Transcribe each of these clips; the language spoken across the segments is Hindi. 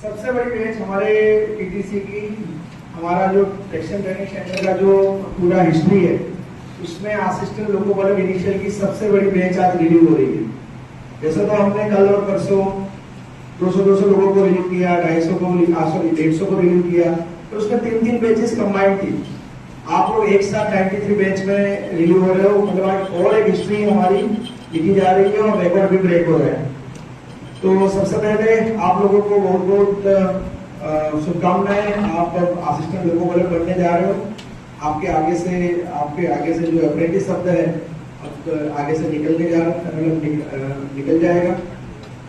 सबसे बड़ी बेंच हमारे टीटीसी की, हमारा जो ट्रैक्शन ट्रेनिंग सेंटर का जो पूरा हिस्ट्री है, उसमें असिस्टेंट लोकोमोटिव इनिशियल की सबसे बड़ी बेंच आज रिलीव हो रही है। जैसे तो हमने कल और परसों 200 लोगों को रिलीव किया, 250 को 150 को रिलीव किया, तो उसमें 3 बेंचेस कंबाइंड थी। आप लोग एक साथ 93 बेंच में रिलीव हो रहे हो, मतलब और एक हिस्ट्री हमारी लिखी जा रही है और रिकॉर्ड भी ब्रेक हो रहा है। तो सबसे पहले आप लोगों को बहुत बहुत शुभकामनाएं। आप असिस्टेंट लोकोमोटिव बनने जा रहे हो। आपके आगे से जो अप्रेंटिस शब्द है अब आगे से निकलने जा रहा है, मतलब निकल जाएगा।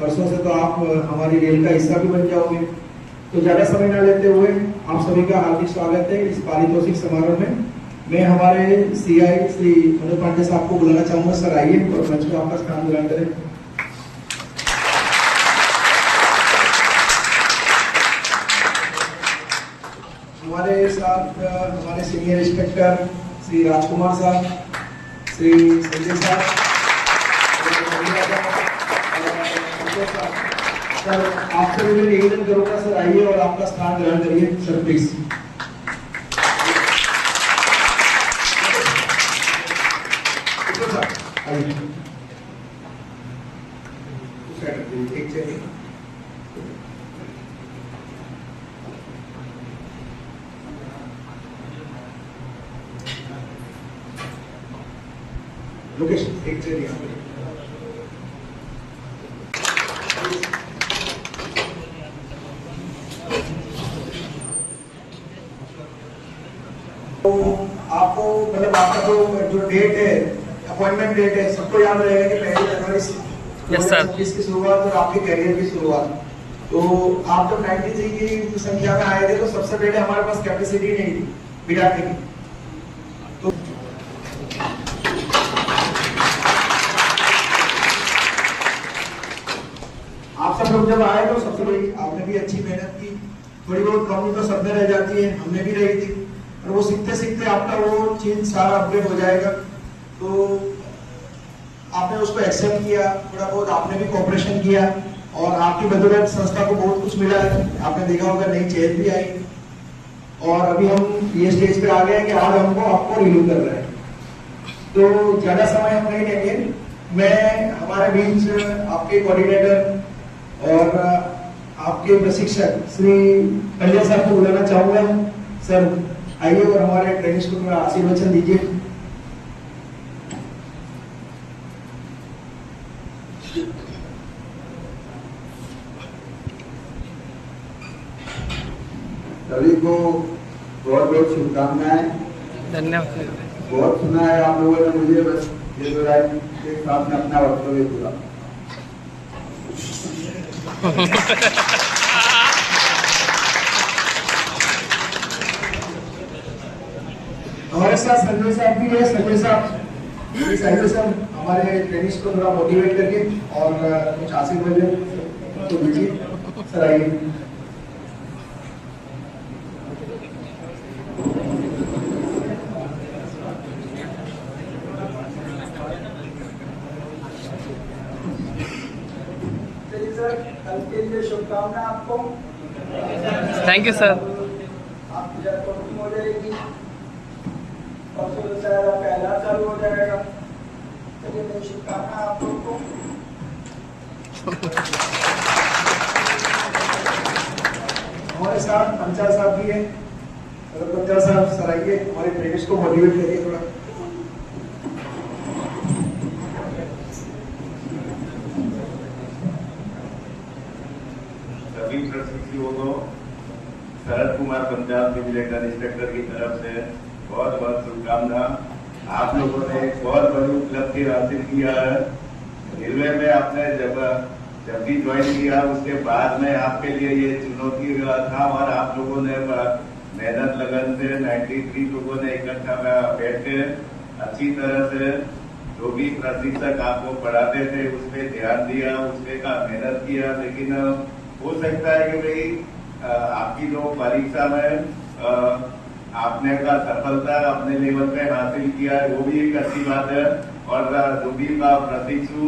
परसों से तो आप हमारी रेल का हिस्सा भी बन जाओगे। तो ज्यादा समय न लेते हुए आप सभी का हार्दिक स्वागत है इस पारितोषिक समारोह में। मैं हमारे सीआई श्री मनोज पांडे साहब को बुलाना चाहूंगा। सर आइए और मंच पे आपका स्थान ग्रहण करें। हमारे साथ हमारे सीनियर इंस्पेक्टर श्री राजकुमार साहब, श्री संजय साहब, सर आपसे भी मैं निवेदन करूंगा, सर आइए और आपका स्थान ग्रहण करिए सर प्लीज। लोकेशन एक चलिए तो आपको मतलब आपका जो डेट है, अपॉइंटमेंट डेट है, सबको याद रहेगा कि 1 जनवरी 2026 की शुरुआत और आपके करियर की शुरुआत। तो आप जब 93 की संख्या में आए थे तो सबसे पहले हमारे पास कैपेसिटी नहीं थी बिठाने की। तो आप सब लोग जब आए तो सबसे बड़ी आपने भी अच्छी मेहनत की। थोड़ी बहुत कमी तो सब में रह जाती है, हमने भी रही थी, और वो सीखते सीखते आपका वो चीज सारा अपडेट हो जाएगा। तो आपने उसको एक्सेप्ट किया, थोड़ा बहुत आपने भी कोऑपरेशन किया और आपकी बदौलत संस्था को बहुत कुछ मिला है। आपने देखा होगा नई चेयर भी आई और अभी हम ये स्टेज पे आ गए कि आज हमको आपको रिलीव कर रहे हैं। तो ज्यादा समय हम नहीं लेंगे। मैं हमारे बीच आपके कोऑर्डिनेटर और आपके प्रशिक्षक श्री कल्याण साहब को बुलाना चाहूंगा। सर आइए और हमारे ट्रेनिंग्स को थोड़ा आशीर्वचन दीजिए। सभी को बहुत बहुत शुभकामनाएं। धन्यवाद। बहुत सुना है आप लोगों ने मुझे, बस ये दो लाइन के साथ में अपना वक्तव्य पूरा। हमारे साथ संजय साहब भी है। संजय साहब हमारे ट्रेनिंग्स को थोड़ा मोटिवेट करके और कुछ आशीर्वाद तो दीजिए। सर आइए। चलिए सर, कल के लिए शुभकामनाएं आपको। Thank you sir. आपकी जब हो जाएगी परसों से आपका इलाज चालू हो जाएगा। चलिए मेरी शुभकामनाएं आप लोग को। हमारे साथ पंचाल साहब भी है। पंचाल साहब सर आइए, हमारे ट्रेनर्स को मोटिवेट करिए थोड़ा। सभी प्रशिक्षुओं को शरद कुमार पंजाब विजिलेटर इंस्पेक्टर की तरफ से बहुत बहुत शुभकामना। आप लोगों ने एक बहुत बड़ी उपलब्धि हासिल किया है। रेलवे में आपने जब भी ज्वाइन किया उसके बाद में आपके लिए ये चुनौती था और आप लोगों ने मेहनत लगन से 93 लोगों ने इकट्ठा बैठ के अच्छी तरह से जो भी प्रशिक्षक आपको पढ़ाते थे उस पर ध्यान दिया, उस पर का मेहनत किया। लेकिन हो सकता है कि भाई आपकी जो परीक्षा में आपने का सफलता अपने लेवल पे हासिल किया है, वो भी एक अच्छी बात है। और जो भी प्रशिक्षु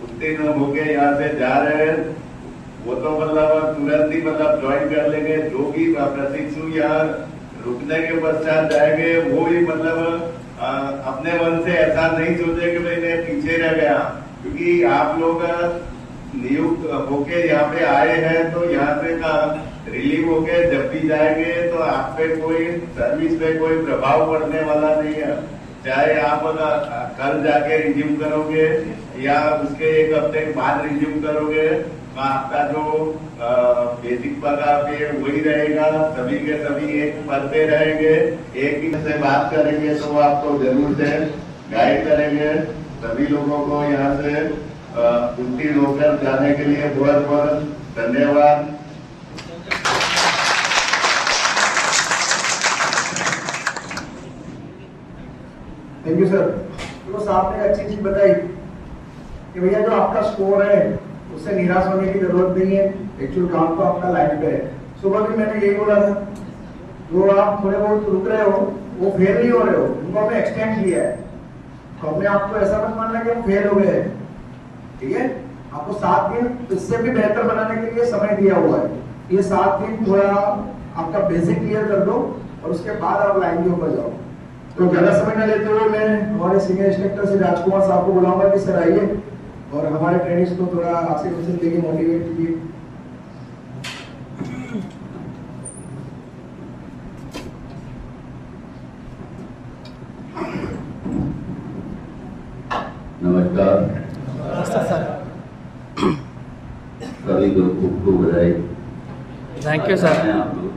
उत्तीर्ण होके यहाँ से जा रहे हैं वो तो मतलब तुरंत ही मतलब ज्वाइन कर लेंगे। जो भी प्रशिक्षु यहाँ रुकने के पश्चात जाएंगे वो भी मतलब अपने मन से ऐसा नहीं सोचे कि मैंने पीछे रह गया, क्योंकि आप लोग नियुक्त होके यहाँ पे आए हैं तो यहाँ से का रिलीव होके जब भी जाएंगे तो आप पे कोई सर्विस पे कोई प्रभाव पड़ने वाला नहीं है। चाहे आप कल जाके रिज्यूम करोगे या उसके एक हफ्ते बाद रिज्यूम करोगे, आपका जो बेसिक पगार पे वही रहेगा। सभी के सभी एक पद पे रहेंगे, एक ही से बात करेंगे तो आपको जरूर से गाइड करेंगे। सभी लोगों को यहाँ से उत्तीर्ण होकर जाने के लिए बहुत बहुत धन्यवाद। Thank you sir. तो साहब ने अच्छी चीज बताई कि भैया जो आपका स्कोर है उससे निराश होने की जरूरत नहीं है। एक्चुअल काम तो आपका लाइफ पे है। सुबह भी मैंने यही बोला था, जो आप थोड़े बहुत रुक रहे हो वो फेल नहीं हो रहे हो, उनको हमने एक्सटेंड किया है। तो अपने आपको ऐसा मत मानना कि हम फेल हो गए, ठीक है। आपको 7 दिन इससे भी बेहतर बनाने के लिए समय दिया हुआ है। ये 7 दिन थोड़ा आपका बेसिक क्लियर कर दो और उसके बाद आप लाइन के ऊपर जाओ। तो ज्यादा समय न लेते हुए मैं हमारे सीनियर इंस्ट्रक्टर से राजकुमार साहब को बुलाऊंगा कि सर आइए और हमारे ट्रेनिंग्स को थोड़ा आपसे क्वेश्चन देके मोटिवेट कीजिए। नमस्कार सर। सभी को खूब बधाई। Thank you sir. आप लोग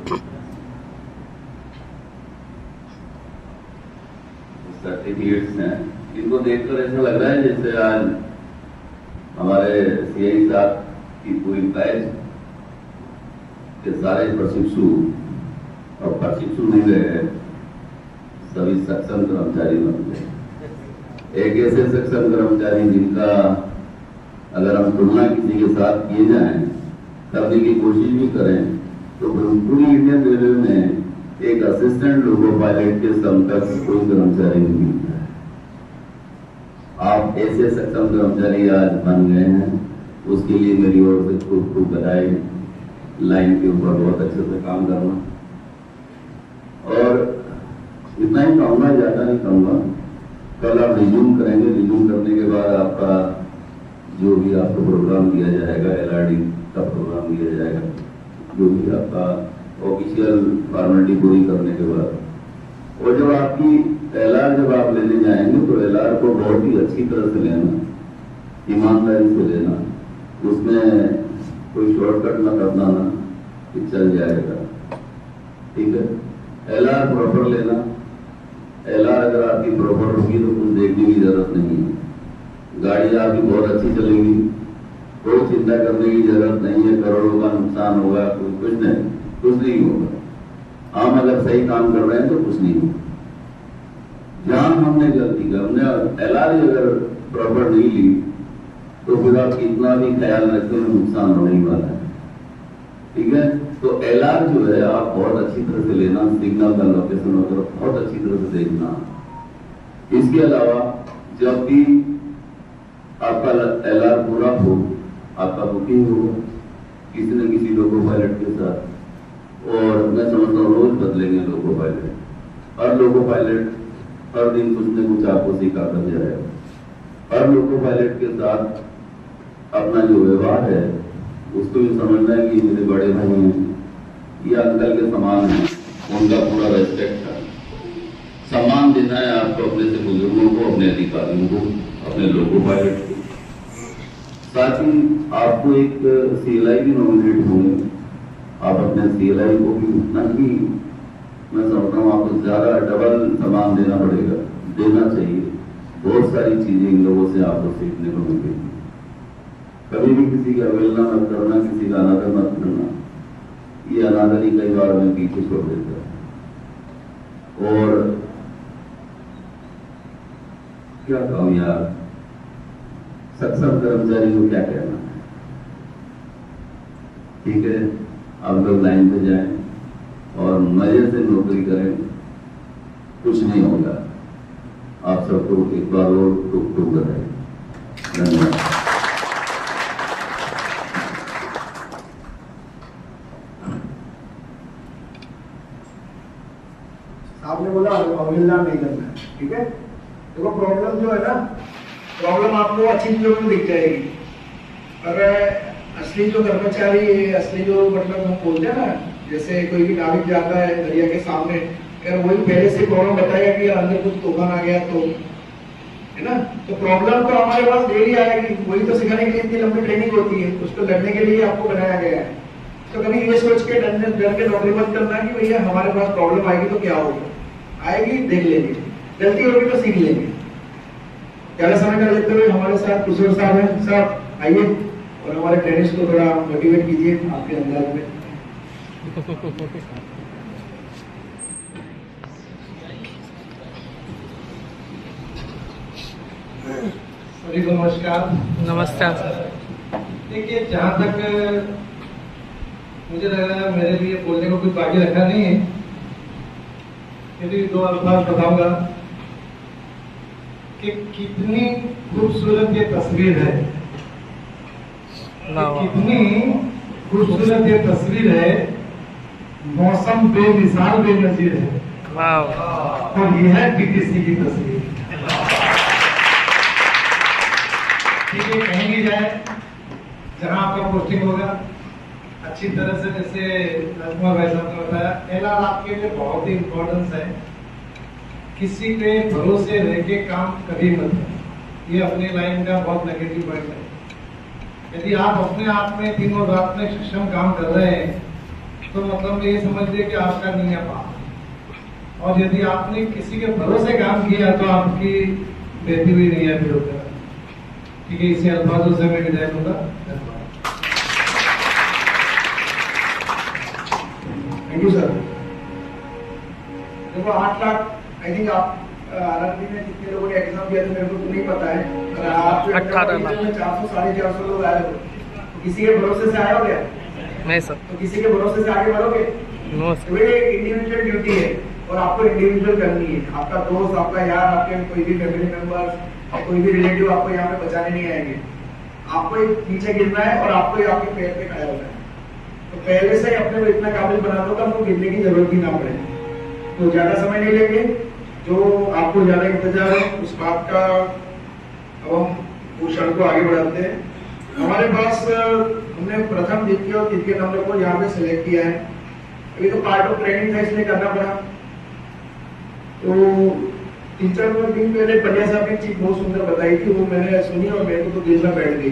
सर्टिफिकेट्स हैं, इनको देखकर ऐसा लग रहा है जैसे आज हमारे सीआई साहब की पूरी बैच के सारे प्रशिक्षु और प्रशिक्षु नहीं रहे, सभी सक्षम कर्मचारी बन गए। एक ऐसे सक्षम कर्मचारी जिनका अगर हम तुलना किसी के साथ किए जाएं, करने की कोशिश भी करें, तो पूरी इंडियन रेलवे में एक असिस्टेंट लोको पायलट के समकक्ष कोई कर्मचारी नहीं मिलता है। आप ऐसे सक्षम कर्मचारी आज बन गए हैं, उसके लिए मेरी ओर से खूब खूब बधाई। लाइन के ऊपर बहुत अच्छे से काम करना, और इतना ही कहूँगा, ज्यादा नहीं कहूँगा। कल आप रिज्यूम करेंगे, रिज्यूम करने के बाद आपका जो भी आपको प्रोग्राम दिया जाएगा, LRD का प्रोग्राम दिया जाएगा, जो भी आपका ऑफिशियल फॉर्मेलिटी पूरी करने के बाद, और जब आपकी LR जब आप लेने जाएंगे तो LR को बहुत ही अच्छी तरह से लेना, ईमानदारी से लेना, उसमें कोई शॉर्टकट न करना ना कि चल जाएगा, ठीक है। LR प्रॉपर लेना। LR अगर आपकी प्रॉपर होगी तो कुछ देखने की जरूरत नहीं है, गाड़ी आपकी बहुत अच्छी चलेगी, कोई चिंता करने की जरूरत नहीं है। करोड़ों का नुकसान होगा, कुछ नहीं होगा। हम अगर सही काम कर रहे हैं तो कुछ नहीं होगा। जहां हमने गलती की, हमने LR अगर प्रॉपर नहीं ली तो फिर आप कितना भी ख्याल रखते हैं नुकसान होने ही वाला है, ठीक है। तो LR जो है आप बहुत अच्छी तरह से लेना, सिग्नल का लोकेशन वगैरह बहुत अच्छी तरह से देखना। इसके अलावा जब भी आपका LR पूरा हो, आपका बुकिंग होगा किसी न किसी लोको पायलट के साथ, और मैं समझता हूँ रोज बदलेंगे लोको पायलट। हर लोको पायलट हर दिन कुछ न कुछ आपको सिखा कर जाएगा। हर लोको पायलट के साथ अपना जो व्यवहार है उसको भी समझना है कि मेरे बड़े भाई हैं, ये अंकल के समान है, उनका पूरा रेस्पेक्ट है, सम्मान देना है आपको अपने से बुजुर्गों को, अपने अधिकारियों को, अपने लोको पायलट को। साथ ही आपको एक CLI भी नॉमिनेट होंगे, आप अपने CLI को भी उतना ही, मैं समझता हूँ आपको ज्यादा डबल सम्मान देना पड़ेगा, देना चाहिए। बहुत सारी चीजें इन लोगों से आपको सीखने को मिलेगी। कभी भी किसी की अवहेलना मत करना, किसी का अनादर मत करना, ये अनादर ही कई बार में पीछे छोड़ देता है। और क्या कहूँ यार, सक्षम कर्मचारी को क्या कहना है, ठीक है। आप लोग लाइन पे जाएं और मजे से नौकरी करें, कुछ नहीं होगा। आप सबको एक बार और टूक टूक करें। धन्यवाद। आपने बोला अविलदान नहीं करना है, ठीक है। देखो प्रॉब्लम जो है ना, प्रॉब्लम आपको अच्छी चीजों में दिख जाएगी, पर असली जो कर्मचारी, असली जो मतलब हम बोलते हैं ना, जैसे कोई भी नाविक जाता है दरिया के सामने, अगर वही पहले से प्रॉब्लम बताएगा कि यार अंदर कुछ तूफान आ गया तो, है ना, तो प्रॉब्लम तो हमारे पास डेली आएगी। वही तो सिखाने के लिए इतनी लंबी ट्रेनिंग होती है, उसको लड़ने के लिए आपको बनाया गया है। तो कभी ये सोच के डर के नौकरी मत करना कि भैया हमारे पास प्रॉब्लम आएगी तो क्या होगा, आएगी देख लेंगे, गलती होगी तो सीख लेंगे। ज्यादा समय कर लेते हुए हमारे साथ किशोर साहब हैं, साहब आइए और हमारे ट्रेनर्स को थोड़ा मोटिवेट कीजिए आपके अंदाज में। सभी को नमस्कार। नमस्कार सर। देखिए, जहाँ तक मुझे लग रहा है मेरे लिए बोलने को कुछ बाकी रखा नहीं है, यदि दो अल्फाज बताऊंगा कि कितनी खूबसूरत ये तस्वीर है, कितनी खूबसूरत ये तस्वीर है। मौसम बेमिसाल बेनजीर है, और ये है टीटीसी की तस्वीर। ठीक है, कहीं भी जाए जहां आपका पोस्टिंग होगा, अच्छी तरह से, जैसे राजकुमार भाई साहब ने बताया, एलआर आपके लिए बहुत ही इम्पोर्टेंस है। किसी के भरोसे रह के काम कभी मत करें, ये अपनी लाइन का बहुत नेगेटिव पॉइंट है। यदि आप अपने आप में दिन और रात में सक्षम काम कर रहे हैं तो मतलब ये समझिए कि आपका नियम पाप। और यदि आपने किसी के भरोसे काम किया तो आपकी बेहती हुई नहीं है फिर होकर। ठीक है, इसी अल्फाजों से मैं विदाई दूंगा। Thank you sir. देखो 8 लाख, आई थिंक आप आरआरबी में कितने लोगों ने एग्जाम दिया था मेरे को तो नहीं पता है, पर आप 18 लाख 400 450 लोग आए हो, तो किसी के भरोसे से आए हो क्या? नहीं सर। तो किसी के भरोसे से आगे बढ़ोगे? नो तो ये एक इंडिविजुअल ड्यूटी है और आपको इंडिविजुअल करनी है। आपका दोस्त, आपका यार, आपके कोई भी फैमिली मेंबर्स और कोई भी रिलेटिव आपको यहाँ पे बचाने नहीं आएंगे। आपको नीचे गिरना है और आपको आपके पैर पे खड़ा होना है। तो पहले से अपने को इतना काबिल बना दो कि आपको गिरने की जरूरत ही ना पड़े। तो ज्यादा समय नहीं लेंगे, जो आपको ज्यादा इंतजार है उस बात का, अब हम उस क्षण को आगे बढ़ाते हैं। हमारे पास हमने प्रथम, द्वितीय और तृतीय नंबर को यहाँ पे सिलेक्ट किया है। अभी तो पार्ट ऑफ ट्रेनिंग था इसलिए करना पड़ा। तो 3-4 दिन पहले पंड्या साहब ने चीज बहुत सुंदर बताई थी, वो मैंने सुनी और मेरे को तो दिल में बैठ गई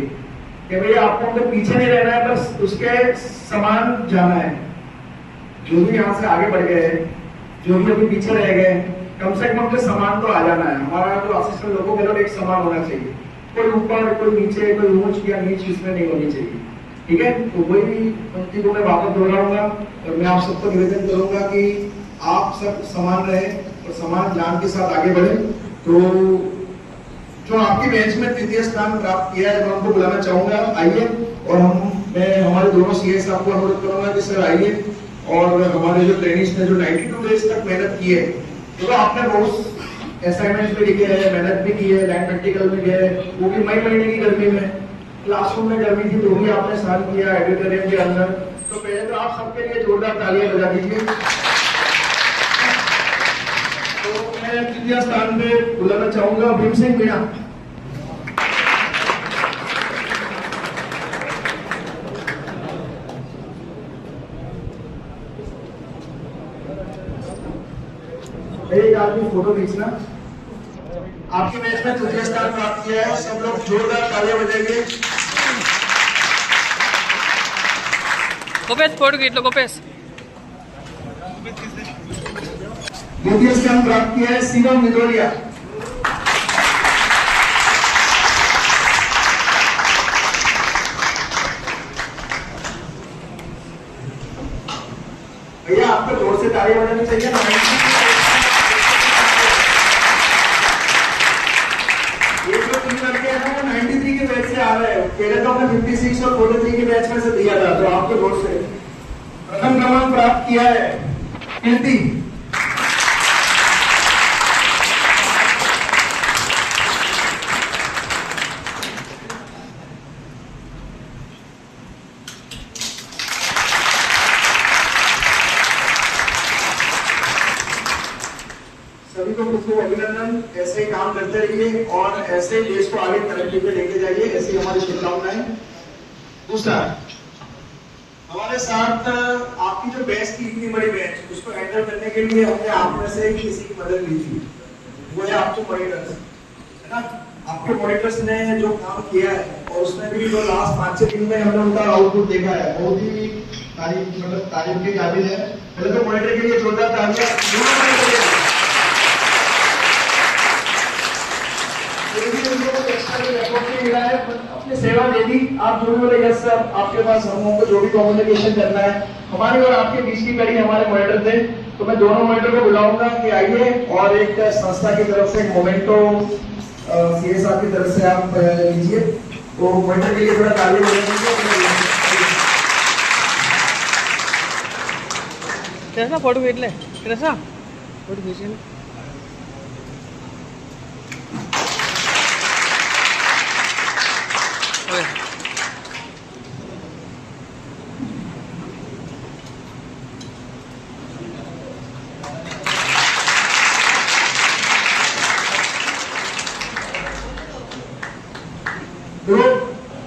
कि भैया आपको उनके पीछे नहीं रहना है, बस उसके समान जाना है। जो भी यहाँ से आगे बढ़ गए हैं, जो भी अभी पीछे रह गए, कम से कम अपने समान तो आ जाना है। हमारा जो असिस्टेंट लोगों के एक समान होना चाहिए, कोई ऊपर कोई नीचे, कोई ऊंच या नीच इसमें नहीं होनी चाहिए। ठीक है, तो वही पंक्ति को मैं वापस दोहराऊंगा और मैं आप सबको निवेदन करूंगा कि आप सब समान रहे और समान ज्ञान के साथ आगे बढ़े। तो जो आपकी बेंच में तृतीय स्थान प्राप्त किया है, मैं उनको बुलाना चाहूंगा, आइए। और मैं हमारे दोनों सीए साहब को अनुरोध करूंगा कि सर आइए। और हमारे जो ट्रेनिंग्स ने जो 92 डेज तक मेहनत की है, तो आपने बहुत असाइनमेंट्स भी लिखे हैं, मेहनत भी की है, लैंड प्रैक्टिकल में गए, वो भी मई महीने की गर्मी में, क्लासरूम में गर्मी थी तो भी आपने सहन किया ऑडिटोरियम के अंदर। तो पहले तो आप सबके लिए जोरदार तालियां बजा दीजिए। तो मैं तृतीय स्थान पे बुलाना चाहूंगा भीम सिंह मीणा। एक आदमी फोटो खींचना। आपकी मैच में तृतीय स्थान प्राप्त किया है, सब लोग जोरदार तालियां बजाएंगे। गोपेश फोटो खींच लो गोपेश। द्वितीय स्थान प्राप्त किया है शिवम निदोलिया। भैया आपको जोर से तालियां बजानी चाहिए ना। ये जो 3 लड़के हैं ना, वो 93 के बैच से आ रहे हैं। पहले तो हमने 56 और 43 के बैच में से दिया था, तो आपको जोर से प्रथम क्रमांक प्राप्त किया है कीर्ति। को खूब अभिनंदन। ऐसे ही काम करते रहिए और ऐसे ही देश को आगे तरक्की पे लेके जाइए, ऐसी हमारी शुभकामनाएं। दूसरा, हमारे साथ आपकी जो बैच थी, इतनी बड़ी बैच, उसको हैंडल करने के लिए हमने आप में से किसी की मदद ली थी, वो है आपके मॉनिटर्स, है ना। आपके मॉनिटर्स ने जो काम किया है और उसमें भी जो लास्ट 5-6 दिन में हमने उनका आउटपुट देखा है, बहुत ही तारीफ के काबिल है। पहले तो मॉनिटर के लिए जोरदार तालियां। अपनी सेवा दे दी, आप जो भी बोले यस सर, आपके पास हम लोगों को जो भी कम्युनिकेशन करना है, हमारे और आपके बीच की कड़ी हमारे मॉनिटर थे। तो मैं दोनों मॉनिटर को बुलाऊंगा कि आइए और एक संस्था की तरफ से मोमेंटो सीएसआर की तरफ से आप लीजिए। तो मॉनिटर के लिए थोड़ा ताली बजाएंगे। कैसा फोटो खींच ले, कैसा फोटो खींच ले।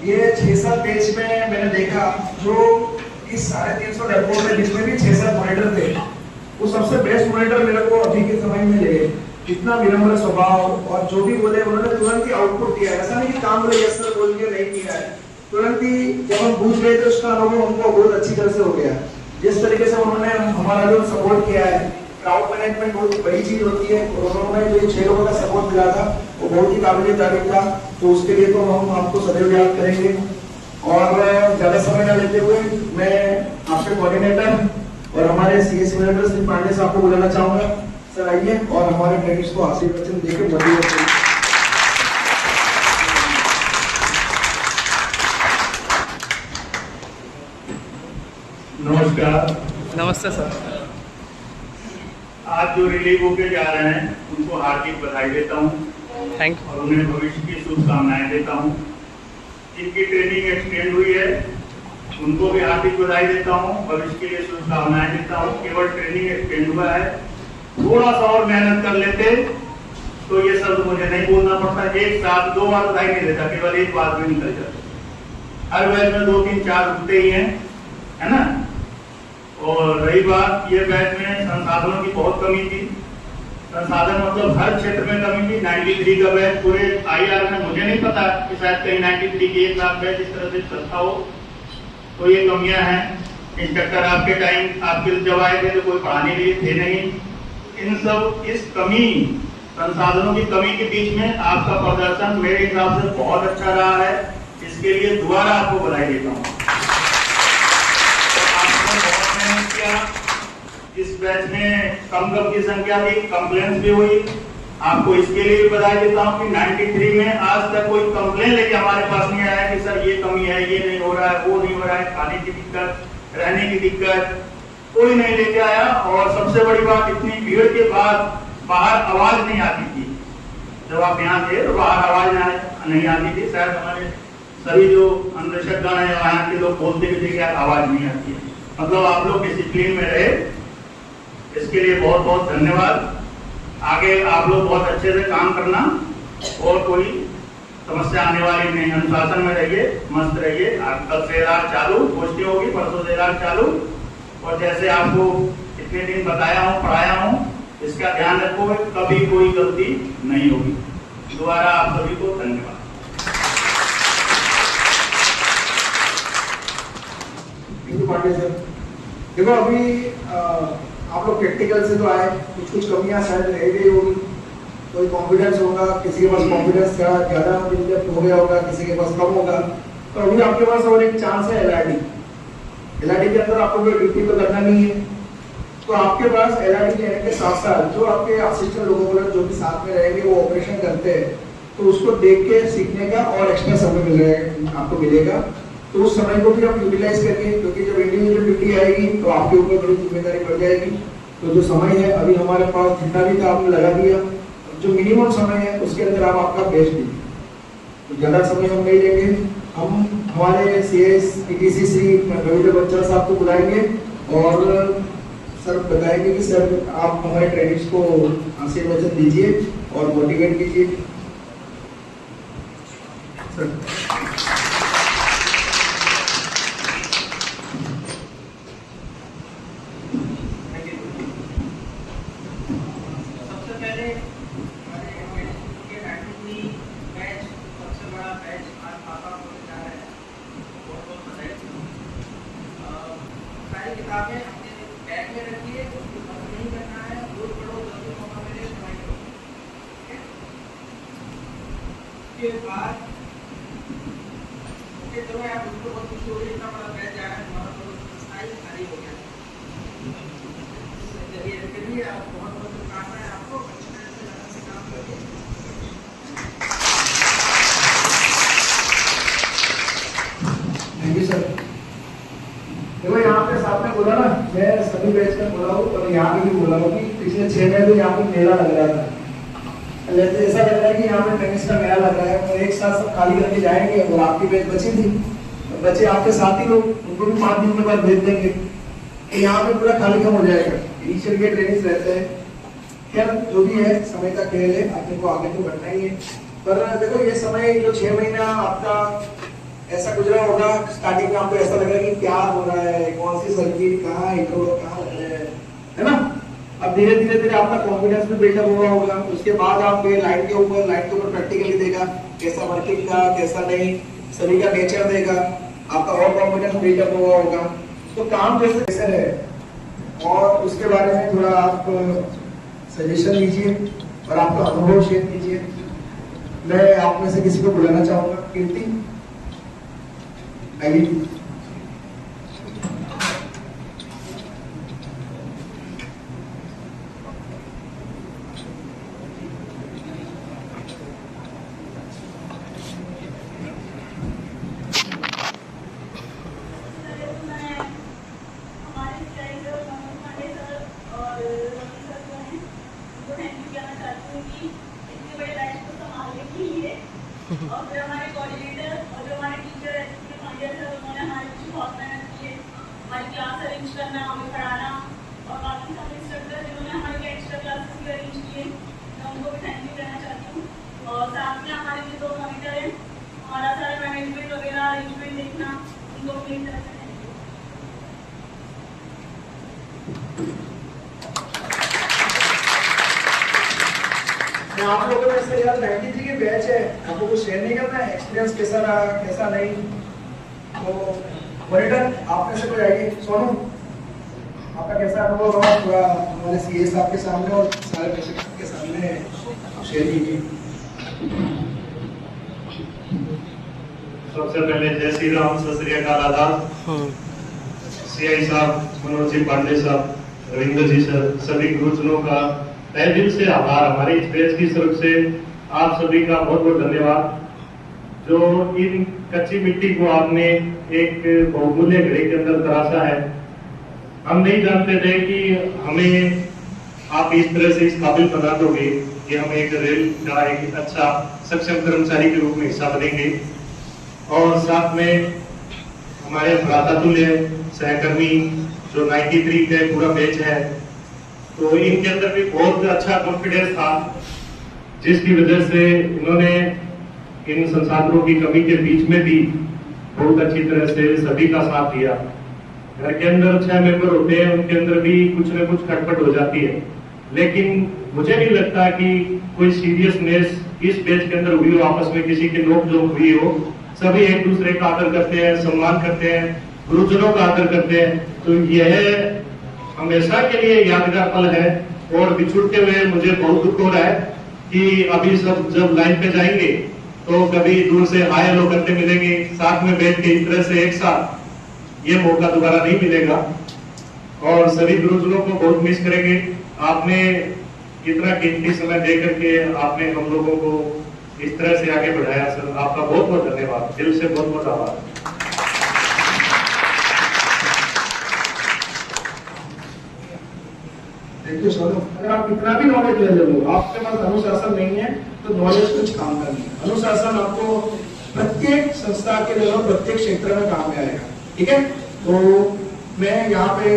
ये 6-7 पेज में मैंने देखा, जो इस 350 डब्बों में जिसमें भी 6-7 मॉनिटर थे, वो सबसे बेस्ट मॉनिटर मेरे को अभी के समय में लगे। इतना विनम्र स्वभाव और जो भी बोले उन्होंने तुरंत ही आउटपुट दिया। ऐसा नहीं कि काम बोले यस सर बोल के नहीं किया है, तुरंत ही जब हम पूछ गए तो उसका अनुभव हमको बहुत अच्छी तरह से हो गया। जिस तरीके से उन्होंने हमारा जो सपोर्ट किया है, क्राउड मैनेजमेंट बहुत बड़ी चीज होती है, और उन्होंने जो 6 लोगों का सपोर्ट मिला था वो बहुत ही काबिल तारीफ था। तो उसके लिए तो हम आपको सदैव याद करेंगे। और ज्यादा समय न लेते हुए मैं आपके कोऑर्डिनेटर और हमारे सीएस मैनेजर श्री पांडे साहब को बुलाना चाहूंगा। सर आइए और हमारे ट्रेनिंग्स को आशीर्वचन देकर मोटिवेट करिए। नमस्कार। नमस्ते सर। आज जो रिलीव होके जा रहे हैं उनको हार्दिक बधाई देता हूँ थैंक यू। और उन्हें भविष्य की शुभकामनाएं देता हूँ। जिनकी ट्रेनिंग एक्सटेंड हुई है उनको भी हार्दिक बधाई देता हूँ, भविष्य के लिए शुभकामनाएं देता हूँ। केवल ट्रेनिंग एक्सटेंड हुआ है, थोड़ा सा और मेहनत कर लेते तो ये शब्द मुझे नहीं बोलना पड़ता। एक साथ 2 बार बधाई नहीं देता, केवल एक बार भी निकल जाता। हर बैच में 2-3-4 होते ही हैं, है ना। और रही बात, ये बैच में संसाधनों की बहुत कमी थी। संसाधन मतलब हर क्षेत्र में कमी थी। 93 का बैच पूरे आईआर में मुझे नहीं पता कि शायद कहीं 93 की 1 लाख बैच इस तरह से चलता हो। तो ये कमियां हैं। इंस्ट्रक्टर आपके टाइम आपके जब आए थे तो कोई पढ़ाने के लिए थे नहीं। इन सब इस कमी, संसाधनों की कमी के बीच में आपका प्रदर्शन मेरे हिसाब से बहुत अच्छा रहा है। इसके लिए दोबारा आपको बधाई देता हूँ। इस बैच में कम की संख्या थी, कंप्लेंट्स भी हुई। आपको इसके लिए भी बधाई देता हूँ कि 93 में आज तक कोई कंप्लेंट लेके हमारे पास नहीं आया कि सर ये कमी है, ये नहीं हो रहा है, वो नहीं हो रहा है, खाने की दिक्कत, रहने की दिक्कत, कोई नहीं लेके आया। और सबसे बड़ी बात, इतनी भीड़ के बाद बाहर आवाज नहीं आती थी। जब आप यहाँ थे तो बाहर आवाज नहीं आती थी। शायद हमारे सभी जो अंधश्रद्धा है यहाँ के लोग बोलते भी थे कि आवाज नहीं आती है। मतलब आप लोग डिसिप्लिन में रहे, इसके लिए बहुत बहुत धन्यवाद। आगे आप लोग बहुत अच्छे से काम करना और कोई समस्या आने वाली नहीं। अनुशासन में रहिए, मस्त रहिए। कल से एलआर चालू, पोस्टिंग होगी, परसों से एलआर चालू। और जैसे आपको इतने दिन बताया हूँ, पढ़ाया हूँ, इसका ध्यान रखो, कभी कोई गलती नहीं होगी। दोबारा आप सभी को धन्यवाद। पांडे सर, देखो अभी आप लोग प्रैक्टिकल से तो आए, कुछ कमियां शायद रह गई होगी। कोई कॉन्फिडेंस होगा, किसी के पास कॉन्फिडेंस ज्यादा हो गया होगा, किसी के पास कम होगा। तो अभी आपके पास और एक चांस है एलआरडी के अंदर आपको कोई ड्यूटी तो करना नहीं है। तो आपके पास एलआरडी लेने के साथ साथ जो आपके असिस्टेंट लोगों जो भी साथ में रहेंगे वो ऑपरेशन करते हैं, तो उसको देख के सीखने का और एक्स्ट्रा समय आपको मिलेगा। तो उस समय को भी आप यूटिलाइज करिए, क्योंकि जब इंडिविजुअल ड्यूटी आएगी तो आपके ऊपर बड़ी जिम्मेदारी बढ़ जाएगी। तो जो समय है अभी हमारे पास जितना भी था आपने लगा दिया, जो मिनिमम समय है उसके अंदर आप आपका बेस्ट दीजिए। तो ज्यादा समय हम नहीं लेंगे, हम हमारे सीएस पीटीसी श्री रविंद्र बच्चन साहब को बुलाएंगे और सर बताएंगे कि सर आप हमारे ट्रेनिंग्स को आशीर्वाद दीजिए और मोटिवेट कीजिए सर। सबसे पहले हमारे के 93 बैच सबसे बड़ा बैच आज पापा होने जा रहा है, बहुत बहुत बधाई। सारी किताबें अपने बैग में रखिए, उसको बंद नहीं करना है, रोज पढ़ो, जब भी मौका मिले पढ़ाई करो। उसके बाद चलो आप उसको बहुत खुशी हो रही, इतना बड़ा बैच जा रहा है, हमारा तो साइज खाली हो गया। चलिए आप बहुत बहुत शुभकामनाएं आपको, अच्छी तरह से लगन से काम करिए। Thank you sir. देखो यहाँ पे साहब ने बोला ना, मैं सभी बैच में बोला हूँ और यहाँ पे भी बोला हूँ कि पिछले 6 महीने में यहाँ पे मेला लग रहा था। ऐसा लग रहा है कि यहाँ पे टेनिस का मेला लग रहा है और एक साथ सब खाली करके जाएंगे और आपकी बैच बची थी, बचे आपके साथी लोग, उनको भी 5 दिन के बाद भेज देंगे, तो यहाँ पे पूरा खाली कम हो जाएगा। इनिशियल के ट्रेनिंग रहते हैं, खैर जो भी है समय का खेल है, अपने को आगे तो बढ़ना ही है। पर देखो ये समय जो 6 महीना आपका ऐसा गुजरा होगा, स्टार्टिंग में आपको ऐसा लगा कि क्या हो रहा है, कौन सी सर्किट कहाँ इंट्रोड कहाँ लग रहे हैं, है ना। अब धीरे धीरे आपका कॉन्फिडेंस भी बिल्डअप हुआ होगा, उसके बाद आप लाइन के ऊपर प्रैक्टिकली देगा कैसा वर्किंग का कैसा नहीं, सभी का नेचर देगा, आपका और कॉन्फिडेंस बिल्डअप हुआ होगा। तो काम कैसे है और उसके बारे में थोड़ा आप सजेशन लीजिए और आपका अनुभव शेयर कीजिए। मैं आप में से किसी को बुलाना चाहूंगा, कीर्ति आइए। और फिर हमारे कोऑर्डिनेटर और जो हमारे टीचर है सर, उन्होंने हमारे पीछे बहुत मेहनत की है, हमारी क्लास अरेंज करना, हमें पढ़ाना, और बाकी सब इंस्ट्रक्टर जिन्होंने हमारे लिए एक्स्ट्रा क्लासेस भी अरेंज किए, मैं उनको भी थैंक यू कहना चाहती हूँ। और साथ में हमारे जो 2 मॉनिटर हैं, हमारा सारा मैनेजमेंट वगैरह अरेंजमेंट देखना, उनको भी एक तरह से थैंक यू। आप लोगों में से यार 93 के बैच है, आपको कुछ शेयर नहीं करना है, एक्सपीरियंस कैसा रहा कैसा नहीं, तो मॉनिटर आप में से कोई आइए। सोनू आपका कैसा अनुभव रहा, थोड़ा हमारे सीए साहब के सामने और सारे प्रशिक्षक के सामने शेयर कीजिए। सबसे पहले जय श्री राम, सत श्री अकाल, आदाब। सीआई साहब, मनोज जी पांडे साहब, रविंद्र जी सर, सभी गुरुजनों का तहे दिल से आभार। हमारे इस बैच की तरफ से आप सभी का बहुत बहुत धन्यवाद, जो इन कच्ची मिट्टी को आपने एक बहुमूल्य घड़े के अंदर तराशा है। हम नहीं जानते थे कि हमें आप इस तरह से इस काबिल बना दोगे कि हम एक रेल का एक अच्छा सक्षम कर्मचारी के रूप में हिस्सा बनेंगे। और साथ में हमारे भ्रातातुल्य सहकर्मी जो 93 का पूरा बैच है, तो इनके अंदर भी बहुत अच्छा कॉन्फिडेंस था, जिसकी वजह से इन्होंने इन संसाधनों की कमी के बीच में भी बहुत अच्छी तरह से सभी का साथ दिया। घर के अंदर 6 मेंबर होते हैं, उनके अंदर भी कुछ न कुछ खटपट हो जाती है, लेकिन मुझे नहीं लगता कि कोई सीरियसनेस इस बैच के अंदर हुई हो, आपस में किसी की नोक-झोंक हुई हो। सभी एक दूसरे का आदर करते हैं, सम्मान करते हैं, गुरुजनों का आदर करते हैं। तो यह हमेशा के लिए यादगार पल है। और बिछुड़ते हुए मुझे बहुत दुख हो रहा है कि अभी सब जब लाइन पे जाएंगे तो कभी दूर से हाय हेलो करते मिलेंगे, साथ में बैठ के इस तरह से एक साथ, ये मौका दोबारा नहीं मिलेगा। और सभी गुरुजनों को बहुत मिस करेंगे। आपने इतना कीमती समय दे करके आपने हम लोगों को इस तरह से आगे बढ़ाया सर, आपका बहुत बहुत धन्यवाद, दिल से बहुत बहुत आभार। देखिए सोनू, अगर आप कितना भी नॉलेज ले लो, आपके पास अनुशासन नहीं है तो नॉलेज कुछ काम का नहीं है। अनुशासन आपको प्रत्येक संस्था के लेवल, प्रत्येक क्षेत्र में काम में आएगा। ठीक है, तो मैं यहाँ पे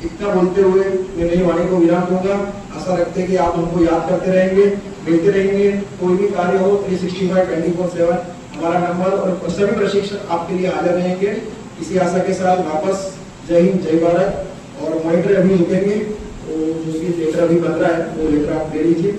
इतना बोलते हुए मैं मेरी वाणी को विराम दूंगा। आशा रखते हैं कि आप हमको याद करते रहेंगे, मिलते रहेंगे। कोई भी कार्य हो 365/24/7 हमारा नंबर और सभी प्रशिक्षक आपके लिए हाजिर रहेंगे। इसी आशा के साथ वापस जय हिंद, जय भारत। और मॉनिटर अभी लिखेंगे, तो जो भी लेटर अभी बन रहा है वो लेटर आप ले लीजिए।